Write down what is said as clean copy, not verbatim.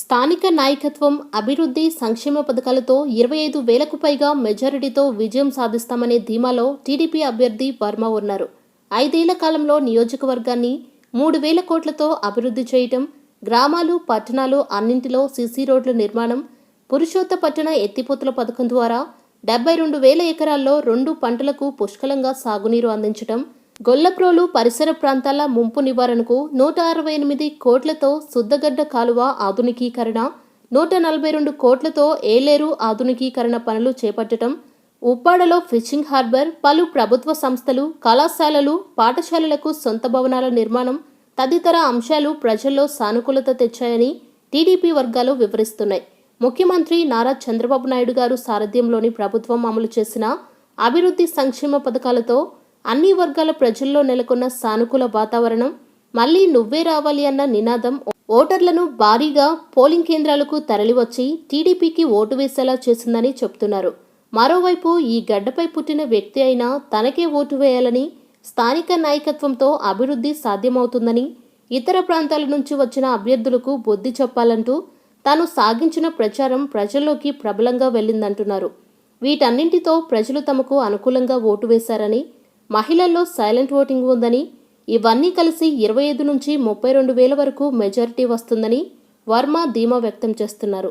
స్థానిక నాయకత్వం, అభివృద్ధి, సంక్షేమ పథకాలతో 25,000కు పైగా మెజారిటీతో విజయం సాధిస్తామనే ధీమాలో టీడీపీ అభ్యర్థి వర్మ ఉన్నారు. 5 ఏళ్ల కాలంలో నియోజకవర్గాన్ని 3,000 కోట్లతో అభివృద్ధి చేయటం, గ్రామాలు, పట్టణాలు అన్నింటిలో సీసీ రోడ్ల నిర్మాణం, పురుషోత్తపట్టణ ఎత్తిపోతల పథకం ద్వారా 72,000 ఎకరాల్లో 2 పంటలకు పుష్కలంగా సాగునీరు అందించటం, గొల్లప్రోలు పరిసర ప్రాంతాల ముంపు నివారణకు 168 కోట్లతో శుద్ధగడ్డ కాలువ ఆధునికీకరణ, 142 కోట్లతో ఏలేరు ఆధునికీకరణ పనులు చేపట్టడం, ఉప్పాడలో ఫిషింగ్ హార్బర్, పలు ప్రభుత్వ సంస్థలు, కళాశాలలు, పాఠశాలలకు సొంత భవనాల నిర్మాణం తదితర అంశాలు ప్రజల్లో సానుకూలత తెచ్చాయని టీడీపీ వర్గాలు వివరిస్తున్నాయి. ముఖ్యమంత్రి నారా చంద్రబాబు నాయుడు గారు సారథ్యంలోని ప్రభుత్వం అమలు చేసిన అభివృద్ధి సంక్షేమ పథకాలతో అన్ని వర్గాల ప్రజల్లో నెలకొన్న సానుకూల వాతావరణం, మళ్లీ నువ్వే రావాలి అన్న నినాదం ఓటర్లను భారీగా పోలింగ్ కేంద్రాలకు తరలివచ్చి టీడీపీకి ఓటు వేసేలా చేసిందని చెబుతున్నారు. మరోవైపు ఈ గడ్డపై పుట్టిన వ్యక్తి అయినా తనకే ఓటు వేయాలని, స్థానిక నాయకత్వంతో అభివృద్ధి సాధ్యమవుతుందని, ఇతర ప్రాంతాల నుంచి వచ్చిన అభ్యర్థులకు బుద్ధి చెప్పాలంటూ తాను సాగించిన ప్రచారం ప్రజల్లోకి ప్రబలంగా వెళ్ళిందంటున్నారు. వీటన్నింటితో ప్రజలు తమకు అనుకూలంగా ఓటు వేశారని, మహిళల్లో సైలెంట్ ఓటింగ్ ఉందని, ఇవన్నీ కలిసి 25 నుంచి 32,000 వరకు మెజారిటీ వస్తుందని వర్మ ధీమా వ్యక్తం చేస్తున్నారు.